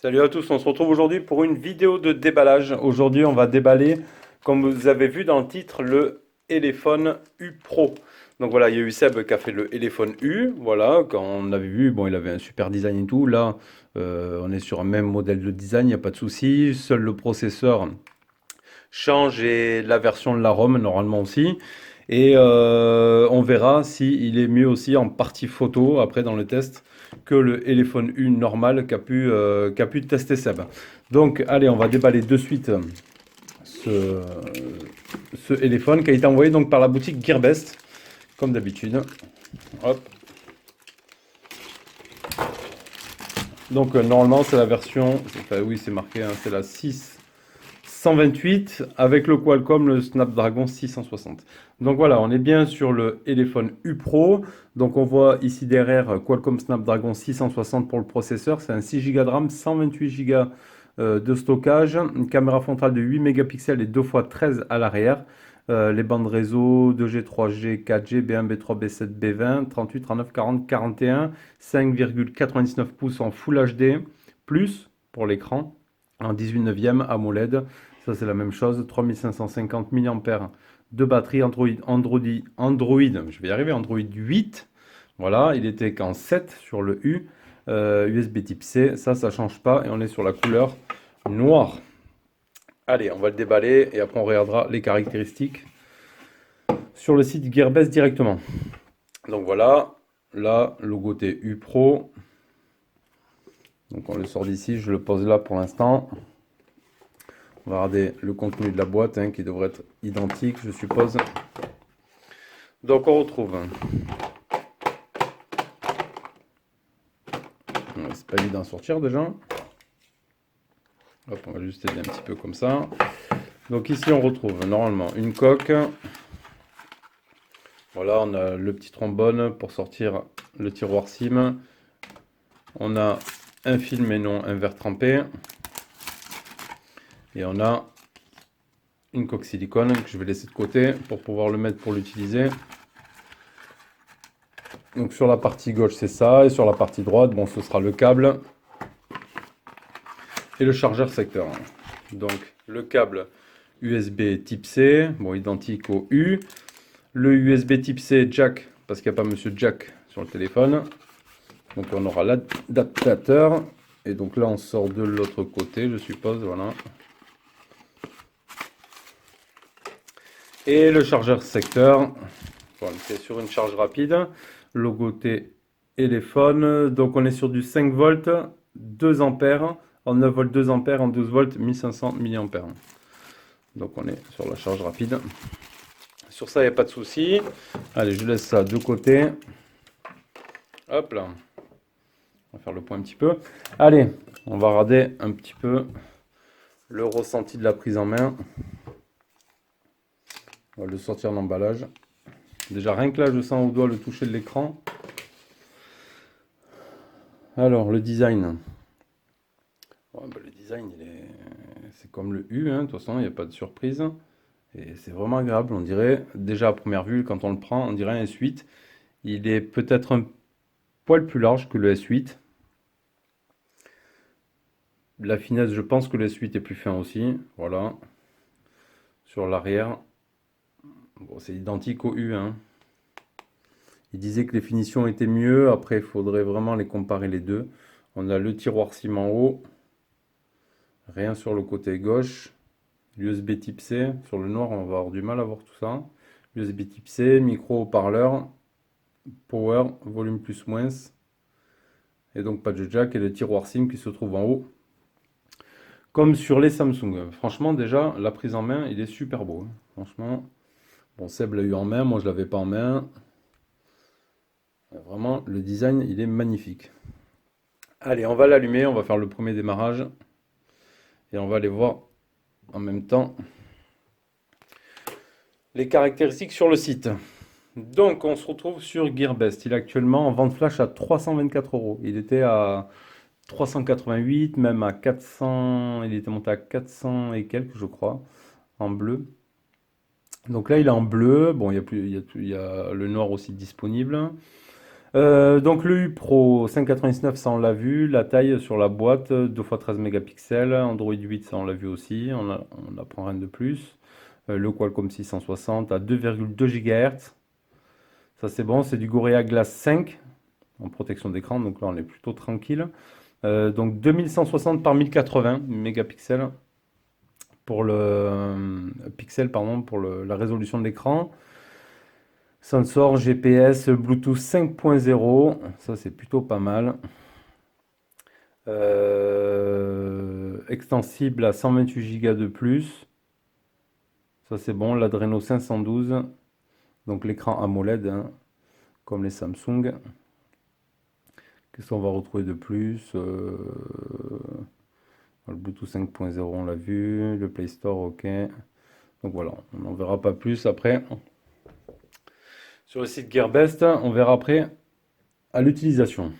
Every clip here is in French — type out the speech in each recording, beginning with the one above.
Salut à tous, on se retrouve aujourd'hui pour une vidéo de déballage. Aujourd'hui, on va déballer, comme vous avez vu dans le titre, le Elephone U Pro. Donc voilà, il y a eu Seb qui a fait le Elephone U. Voilà, quand on avait vu, bon, il avait un super design et tout. Là, on est sur un même modèle de design, il n'y a pas de souci. Seul le processeur change et la version de la ROM normalement aussi. Et on verra si il est mieux aussi en partie photo après dans le test que le téléphone U normal qu'a pu tester Seb. Donc allez, on va déballer de suite ce, ce téléphone qui a été envoyé donc par la boutique Gearbest, comme d'habitude. Hop. Donc normalement c'est la version, enfin, oui c'est marqué, hein, c'est la 6 128 avec le Qualcomm, le Snapdragon 660. Donc voilà, on est bien sur le téléphone U Pro. Donc on voit ici derrière Qualcomm Snapdragon 660 pour le processeur. C'est un 6 Go de RAM, 128 Go de stockage, une caméra frontale de 8 mégapixels et 2 x 13 à l'arrière. Les bandes réseau 2G, 3G, 4G, B1, B3, B7, B20, 38, 39, 40, 41, 5,99 pouces en Full HD, plus pour l'écran en 18 neuvième AMOLED. Ça, c'est la même chose. 3550 mAh de batterie. Android, je vais y arriver, Android 8. Voilà, il était qu'en 7 sur le U. USB type C, ça change pas. Et on est sur la couleur noire. Allez, on va le déballer et après on regardera les caractéristiques sur le site Gearbest directement. Donc voilà, là, logo T U Pro. Donc on le sort d'ici, je le pose là pour l'instant. On va regarder le contenu de la boîte hein, qui devrait être identique, je suppose. Donc on retrouve. C'est pas évident à sortir déjà. Hop, on va juste aider un petit peu comme ça. Donc ici on retrouve normalement une coque. Voilà, on a le petit trombone pour sortir le tiroir SIM. On a un film et non un verre trempé. Et on a une coque silicone que je vais laisser de côté pour pouvoir le mettre pour l'utiliser. Donc sur la partie gauche c'est ça, et sur la partie droite, bon ce sera le câble et le chargeur secteur. Donc le câble USB type C, bon identique au U. Le USB type C jack, parce qu'il n'y a pas monsieur jack sur le téléphone. Donc on aura l'adaptateur. Et donc là on sort de l'autre côté, je suppose, voilà. Et le chargeur secteur, voilà, c'est sur une charge rapide. Logo T téléphone. Donc on est sur du 5 volts, 2 ampères, en 9 volts 2 ampères, en 12 volts 1500 mAh. Donc on est sur la charge rapide. Sur ça, il n'y a pas de souci. Allez, je laisse ça de côté. Hop là. On va faire le point un petit peu. Allez, on va regarder un petit peu le ressenti de la prise en main. On va le sortir l'emballage. Déjà, rien que là, je sens au doigt le toucher de l'écran. Alors, le design. Ouais, bah, le design, c'est comme le U, hein, de toute façon, il n'y a pas de surprise. Et c'est vraiment agréable, on dirait, déjà à première vue, quand on le prend, on dirait un S8. Il est peut-être un poil plus large que le S8. La finesse, je pense que le S8 est plus fin aussi. Voilà. Sur l'arrière, bon, c'est identique au U, hein. Il disait que les finitions étaient mieux. Après, il faudrait vraiment les comparer les deux. On a le tiroir SIM en haut. Rien sur le côté gauche. USB type C. Sur le noir, on va avoir du mal à voir tout ça. USB type C, micro haut-parleur, power, volume plus moins. Et donc pas de jack et le tiroir SIM qui se trouve en haut. Comme sur les Samsung. Franchement, déjà, la prise en main, il est super beau, hein. Franchement, bon, Seb l'a eu en main, moi je l'avais pas en main. Vraiment, le design, il est magnifique. Allez, on va l'allumer, on va faire le premier démarrage. Et on va aller voir en même temps les caractéristiques sur le site. Donc, on se retrouve sur Gearbest. Il est actuellement en vente flash à 324 euros. Il était à 388, même à 400. Il était monté à 400 et quelques, je crois, en bleu. Donc là, il est en bleu. Bon, il y a le noir aussi disponible. Donc le U Pro 599, ça on l'a vu. La taille sur la boîte, 2 fois 13 mégapixels. Android 8, ça on l'a vu aussi. On n'apprend rien de plus. Le Qualcomm 660 à 2,2 GHz. Ça c'est bon, c'est du Gorilla Glass 5 en protection d'écran. Donc là on est plutôt tranquille. Donc 2160 par 1080 mégapixels pour pixels pardon, pour la résolution de l'écran. Sensor GPS Bluetooth 5.0, ça c'est plutôt pas mal. Extensible à 128 Go de plus, ça c'est bon. L'Adreno 512, donc l'écran AMOLED, hein, comme les Samsung. Qu'est-ce qu'on va retrouver de plus? Le Bluetooth 5.0 on l'a vu, le Play Store ok. Donc voilà, on n'en verra pas plus après. Sur le site Gearbest, on verra après à l'utilisation.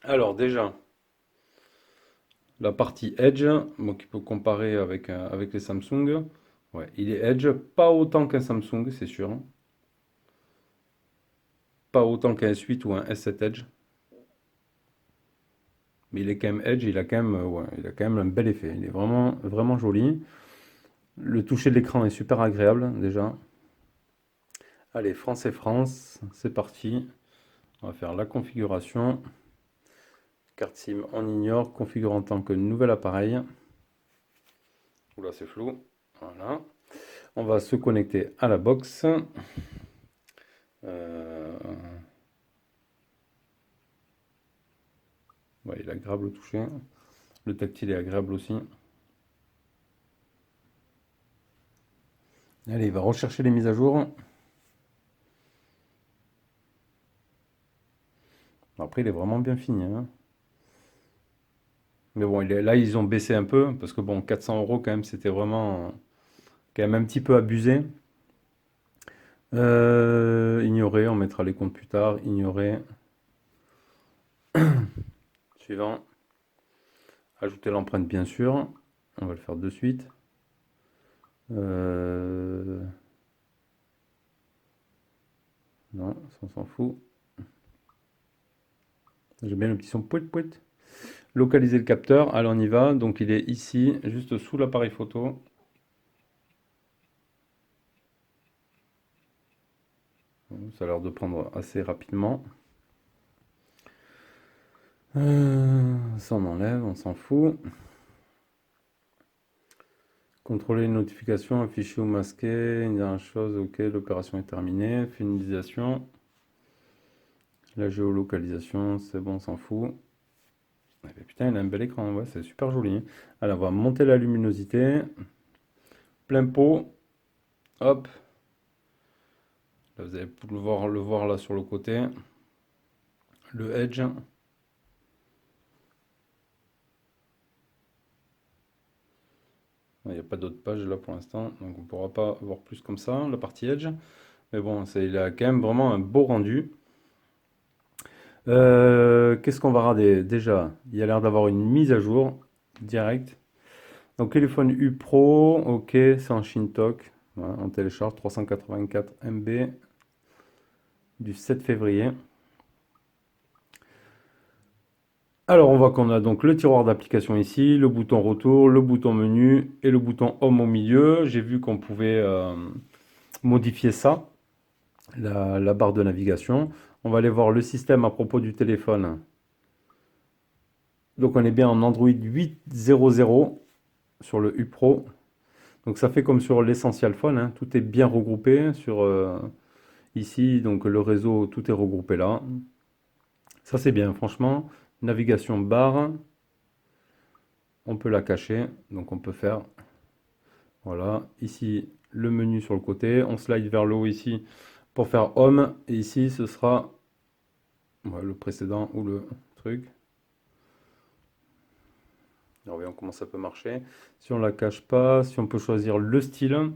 Alors déjà, la partie Edge, donc il peut comparer avec les Samsung. Ouais, il est Edge, pas autant qu'un Samsung, c'est sûr, hein. Pas autant qu'un S8 ou un S7 Edge. Mais il est quand même Edge, il a quand même, ouais, il a quand même un bel effet. Il est vraiment, vraiment joli. Le toucher de l'écran est super agréable déjà. Allez, France et France, c'est parti. On va faire la configuration. Carte SIM, on ignore. Configure en tant que nouvel appareil. Oula, c'est flou. Voilà. On va se connecter à la box. Euh, ouais, il est agréable au toucher. Le tactile est agréable aussi. Allez, il va rechercher les mises à jour. Après, il est vraiment bien fini, hein. Mais bon, là, ils ont baissé un peu. Parce que bon, 400 euros quand même, c'était vraiment quand même un petit peu abusé. Ignorer, on mettra les comptes plus tard. Ignorer. Suivant. Ajouter l'empreinte, bien sûr. On va le faire de suite. Non, ça, on s'en fout. J'aime bien le petit son pouet pouet. Localiser le capteur. Allez, on y va. Donc, il est ici, juste sous l'appareil photo. Ça a l'air de prendre assez rapidement. Ça, on enlève, on s'en fout. Contrôler une notification, afficher ou masquer. Une dernière chose, ok, l'opération est terminée. Finalisation. La géolocalisation, c'est bon, on s'en fout. Eh ben, putain, il a un bel écran, ouais, c'est super joli. Alors, on va monter la luminosité. Plein pot. Hop. Là, vous allez pouvoir le voir là sur le côté. Le Edge. Il n'y a pas d'autres pages là pour l'instant, donc on ne pourra pas voir plus comme ça, la partie Edge. Mais bon, il a quand même vraiment un beau rendu. Qu'est-ce qu'on va regarder? Déjà, il y a l'air d'avoir une mise à jour directe. Donc téléphone U Pro, ok, c'est en Shintok. Voilà, on télécharge 384 MB du 7 février. Alors on voit qu'on a donc le tiroir d'application ici, le bouton retour, le bouton menu et le bouton home au milieu. J'ai vu qu'on pouvait modifier ça, la barre de navigation. On va aller voir le système à propos du téléphone. Donc on est bien en Android 8.0.0 sur le U Pro. Donc ça fait comme sur l'Essential Phone, hein. Tout est bien regroupé sur ici. Donc le réseau, tout est regroupé là. Ça c'est bien, franchement. Navigation barre, on peut la cacher. Donc on peut faire, voilà, ici le menu sur le côté. On slide vers le haut ici pour faire Home. Et ici ce sera ouais, le précédent ou le truc. Alors voyons comment ça peut marcher. Si on la cache pas, si on peut choisir le style,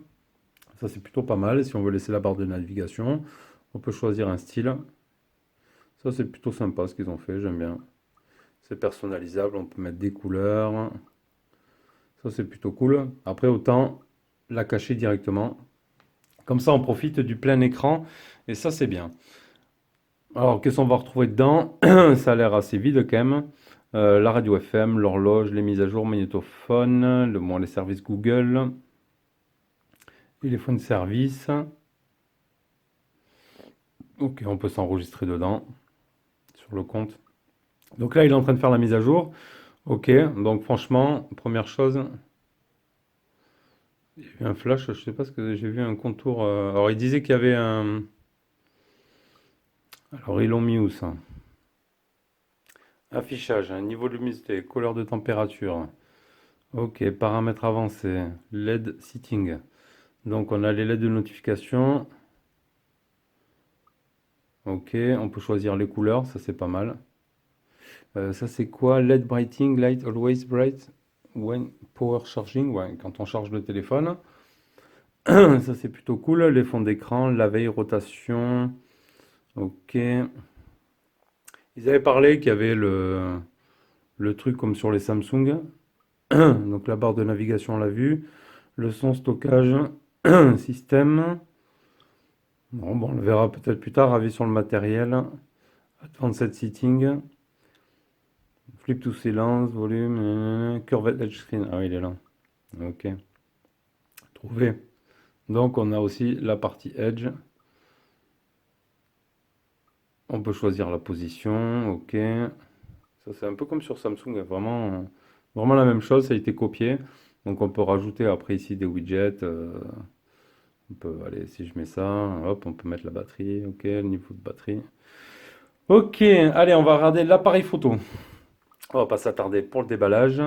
ça c'est plutôt pas mal. Si on veut laisser la barre de navigation, on peut choisir un style. Ça c'est plutôt sympa ce qu'ils ont fait, j'aime bien. C'est personnalisable, on peut mettre des couleurs. Ça c'est plutôt cool. Après autant la cacher directement. Comme ça on profite du plein écran et ça c'est bien. Alors, qu'est-ce qu'on va retrouver dedans? Ça a l'air assez vide quand même. La radio FM, l'horloge, les mises à jour, magnétophone, bon, les services Google, téléphone service. Ok, on peut s'enregistrer dedans, sur le compte. Donc là, il est en train de faire la mise à jour. Ok, donc franchement, première chose, j'ai vu un flash, je sais pas ce que j'ai vu un contour. Alors, il disait qu'il y avait un. Alors, ils l'ont mis où ça? Affichage, hein, niveau de luminosité, couleur de température. Ok, paramètres avancés, LED setting. Donc on a les LED de notification. Ok, on peut choisir les couleurs, ça c'est pas mal. Ça c'est quoi? LED brighting, light always bright when power charging, ouais, quand on charge le téléphone. Ça c'est plutôt cool. Les fonds d'écran, la veille, rotation. Ok. Ils avaient parlé qu'il y avait le truc comme sur les Samsung. Donc la barre de navigation, on l'a vu. Le son, stockage, système. Bon, on le verra peut-être plus tard. Avis sur le matériel. Advanced Setting. Flip to silence, volume, curved edge screen. Ah oui, il est là. Ok. Trouvé. Donc on a aussi la partie edge. On peut choisir la position. Ok. Ça c'est un peu comme sur Samsung, hein. Vraiment la même chose. Ça a été copié. Donc on peut rajouter après ici des widgets. On peut, allez, si je mets ça, hop, on peut mettre la batterie. Ok, le niveau de batterie. Ok, allez, on va regarder l'appareil photo. On va pas s'attarder pour le déballage.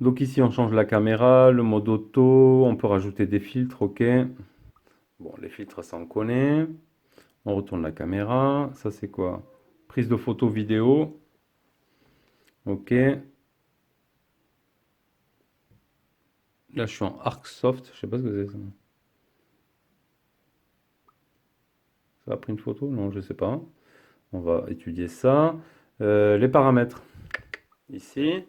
Donc ici, on change la caméra, le mode auto, on peut rajouter des filtres, ok. Bon, les filtres, ça on connaît. On retourne la caméra. Ça, c'est quoi? Prise de photo vidéo. Ok. Là, je suis en ArcSoft. Je sais pas ce que c'est ça. Ça a pris une photo? Non, je sais pas. On va étudier ça. Les paramètres. Ici.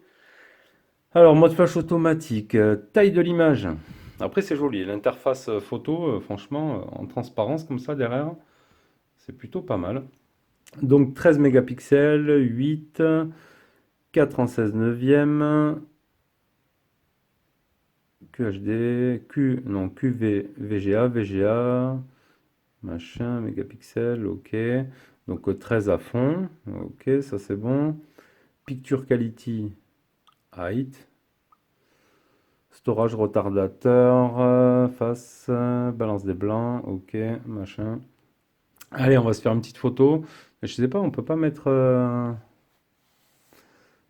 Alors, mode flash automatique. Taille de l'image. Après, c'est joli. L'interface photo, franchement, en transparence comme ça derrière, c'est plutôt pas mal. Donc 13 mégapixels, 8, 4 en 16 neuvième, QHD, non, QV, VGA, VGA, machin, mégapixels, ok. Donc 13 à fond, ok, ça c'est bon. Picture quality, height. Storage retardateur, face, balance des blancs, ok, machin. Allez, on va se faire une petite photo. Je sais pas, on peut pas mettre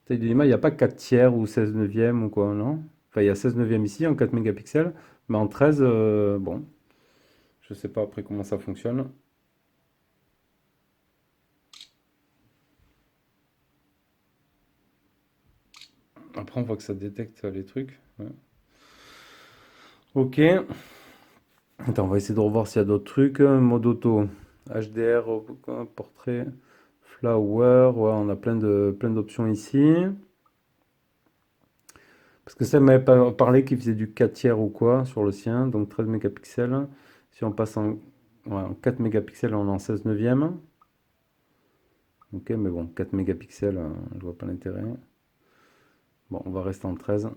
taille de l'image, il n'y a pas 4 tiers ou 16 neuvième ou quoi, non? Enfin, il y a 16 neuvième ici en 4 mégapixels, mais en 13, bon, je sais pas après comment ça fonctionne. Après, on voit que ça détecte les trucs. Ouais. Ok. Attends, on va essayer de revoir s'il y a d'autres trucs. Mode auto, HDR, portrait, flower, ouais, on a plein d'options ici. Parce que ça m'avait parlé qu'il faisait du 4 tiers ou quoi sur le sien, donc 13 mégapixels. Si on passe ouais, en 4 mégapixels, on est en 16 neuvième. Ok, mais bon, 4 mégapixels, je vois pas l'intérêt. Bon, on va rester en 13.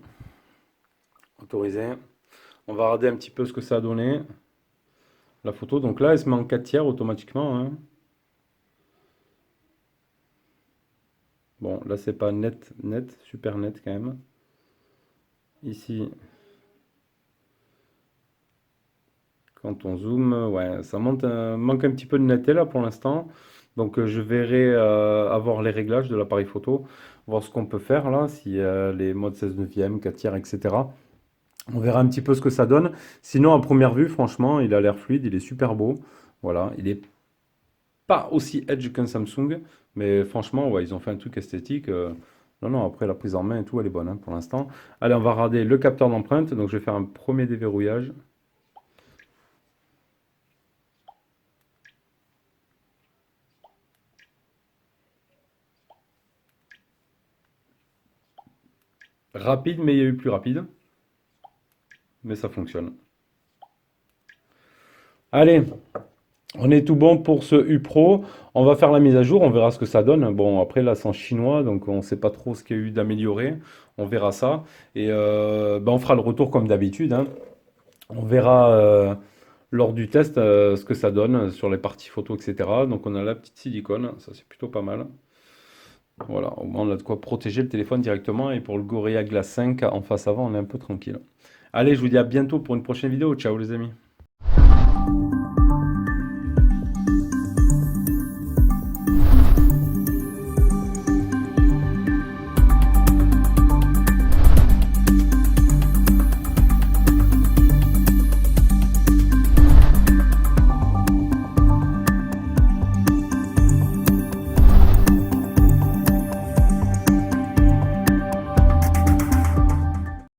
Autorisé. On va regarder un petit peu ce que ça a donné. La photo, donc là, elle se met en 4 tiers automatiquement, hein. Bon, là, c'est pas net, super net quand même. Ici, quand on zoome, ouais, ça manque un petit peu de netteté là pour l'instant. Donc je verrai avoir les réglages de l'appareil photo, voir ce qu'on peut faire là, si les modes 16 neuvième, 4 tiers, etc. On verra un petit peu ce que ça donne. Sinon, à première vue, franchement, il a l'air fluide, il est super beau. Voilà, il est pas aussi edge qu'un Samsung, mais franchement, ouais, ils ont fait un truc esthétique. Non, non, après la prise en main et tout, elle est bonne hein, pour l'instant. Allez, on va regarder le capteur d'empreinte. Donc je vais faire un premier déverrouillage. Rapide, mais il y a eu plus rapide. Mais ça fonctionne. Allez, On est tout bon pour ce U Pro. On va faire la mise à jour, on verra ce que ça donne. Bon, après là, c'est en chinois, donc on ne sait pas trop ce qu'il y a eu d'amélioré. On verra ça. Et ben, on fera le retour comme d'habitude, hein. On verra lors du test ce que ça donne sur les parties photo, etc. Donc on a la petite silicone, ça c'est plutôt pas mal. Voilà, au moins on a de quoi protéger le téléphone directement. Et pour le Gorilla Glass 5 en face avant, on est un peu tranquille. Allez, je vous dis à bientôt pour une prochaine vidéo. Ciao les amis.